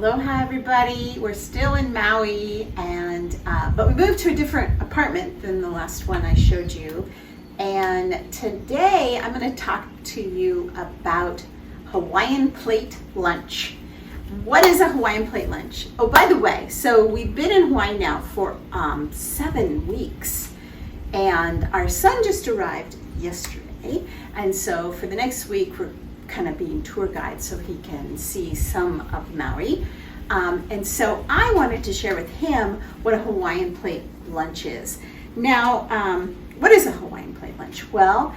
Aloha everybody. We're still in Maui, and but we moved to a different apartment than the last one I showed you. And today I'm going to talk to you about Hawaiian Plate Lunch. What is a Hawaiian Plate Lunch? Oh, by the way, so we've been in Hawaii now for 7 weeks, and our son just arrived yesterday, and so for the next week we're kind of being tour guides so he can see some of Maui. And so I wanted to share with him what a Hawaiian Plate Lunch is. Now, what is a Hawaiian Plate Lunch? Well,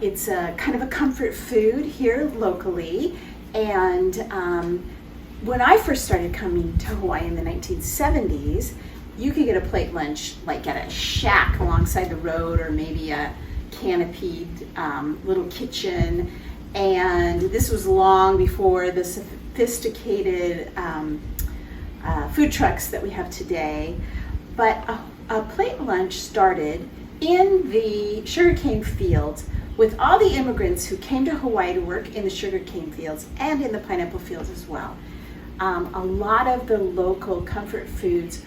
it's a kind of a comfort food here locally. And when I first started coming to Hawaii in the 1970s, you could get a plate lunch like at a shack alongside the road, or maybe a canopied little kitchen. And this was long before the sophisticated food trucks that we have today. But a plate lunch started in the sugarcane fields with all the immigrants who came to Hawaii to work in the sugarcane fields and in the pineapple fields as well. A lot of the local comfort foods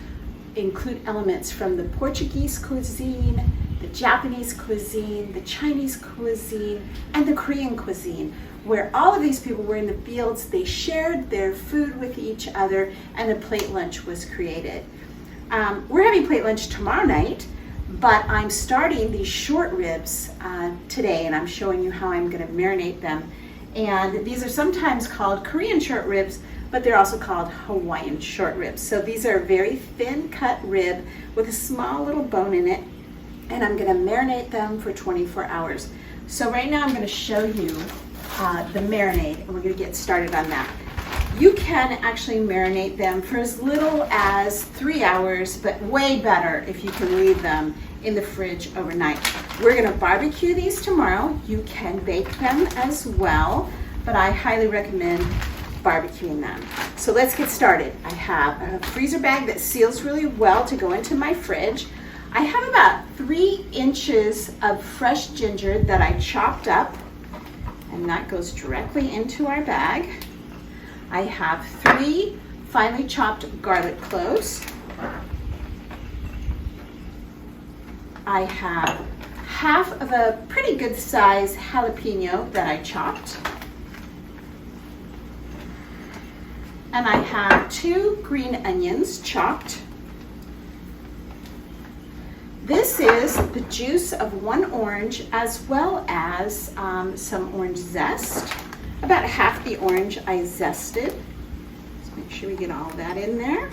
include elements from the Portuguese cuisine, the Japanese cuisine, the Chinese cuisine, and the Korean cuisine, where all of these people were in the fields. They shared their food with each other, and a plate lunch was created. We're having plate lunch tomorrow night, but I'm starting these short ribs today, and I'm showing you how I'm going to marinate them. And these are sometimes called Korean short ribs, but they're also called Hawaiian short ribs. So these are a very thin cut rib with a small little bone in it, and I'm going to marinate them for 24 hours. So right now I'm going to show you the marinade, and we're going to get started on that. You can actually marinate them for as little as 3 hours, but way better if you can leave them in the fridge overnight. We're going to barbecue these tomorrow. You can bake them as well, but I highly recommend barbecuing them. So let's get started. I have a freezer bag that seals really well to go into my fridge. I have about 3 inches of fresh ginger that I chopped up, and that goes directly into our bag. I have 3 finely chopped garlic cloves. I have half of a pretty good size jalapeno that I chopped. And I have 2 green onions chopped. This is the juice of 1 orange, as well as some orange zest. About half the orange I zested. Let's make sure we get all that in there.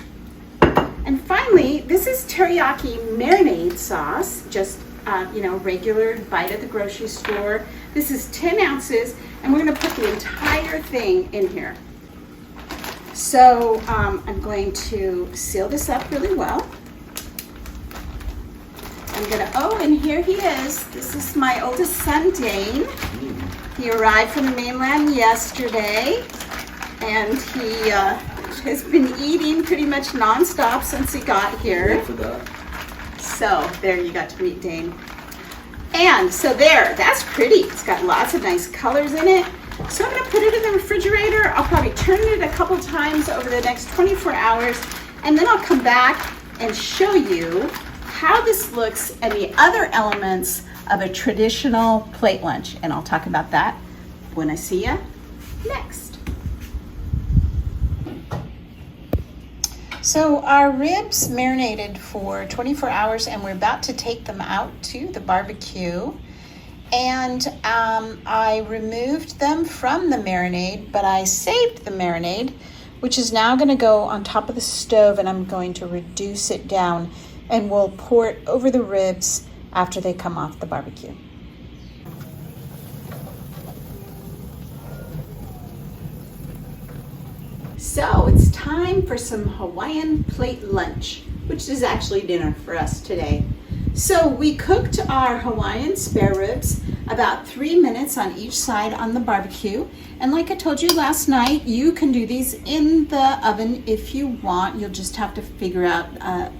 And finally, this is teriyaki marinade sauce, just regular bite at the grocery store. This is 10 ounces, and we're going to put the entire thing in here. So I'm going to seal this up really well. And here he is. This is my oldest son, Dane. He arrived from the mainland yesterday, and he has been eating pretty much nonstop since he got here. So there, you got to meet Dane. And so there, that's pretty. It's got lots of nice colors in it. So I'm going to put it in the refrigerator. I'll probably turn it a couple times over the next 24 hours, and then I'll come back and show you how this looks and the other elements of a traditional plate lunch. And I'll talk about that when I see you next. So our ribs marinated for 24 hours, and we're about to take them out to the barbecue. And I removed them from the marinade, but I saved the marinade, which is now going to go on top of the stove, and I'm going to reduce it down, and we'll pour it over the ribs after they come off the barbecue. So it's time for some Hawaiian Plate Lunch, which is actually dinner for us today. So we cooked our Hawaiian spare ribs about 3 minutes on each side on the barbecue. And like I told you last night, you can do these in the oven if you want. You'll just have to figure out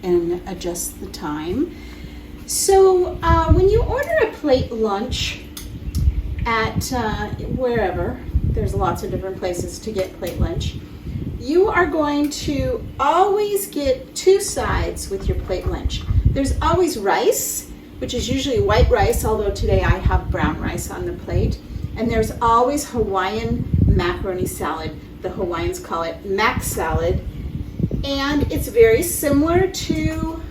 and adjust the time. So when you order a plate lunch at wherever, there's lots of different places to get plate lunch, you are going to always get 2 sides with your plate lunch. There's always rice, which is usually white rice, although today I have brown rice on the plate. And there's always Hawaiian macaroni salad. The Hawaiians call it mac salad. And it's very similar to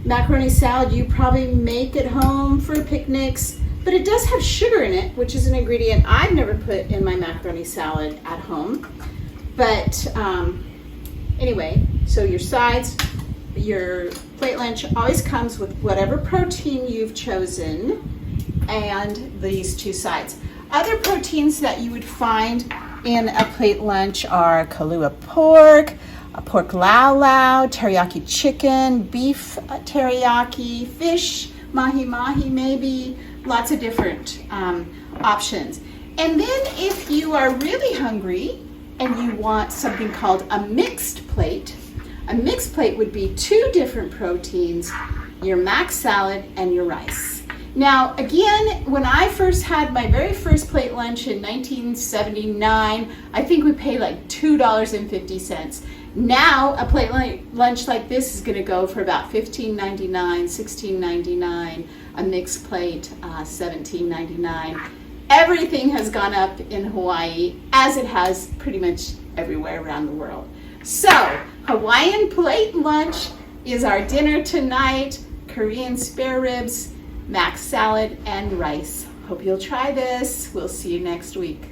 macaroni salad you probably make at home for picnics, but it does have sugar in it, which is an ingredient I've never put in my macaroni salad at home. But anyway, so your sides, your plate lunch always comes with whatever protein you've chosen and these 2 sides. Other proteins that you would find in a plate lunch are kalua pork, pork lau lau, teriyaki chicken, beef teriyaki, fish, mahi mahi maybe, lots of different options. And then if you are really hungry and you want something called a mixed plate would be 2 different proteins, your mac salad and your rice. Now, again, when I first had my very first plate lunch in 1979, I think we paid like $2.50. Now, a plate lunch like this is going to go for about $15.99, $16.99, a mixed plate, $17.99. Everything has gone up in Hawaii, as it has pretty much everywhere around the world. So, Hawaiian plate lunch is our dinner tonight. Korean spare ribs, mac salad, and rice. Hope you'll try this. We'll see you next week.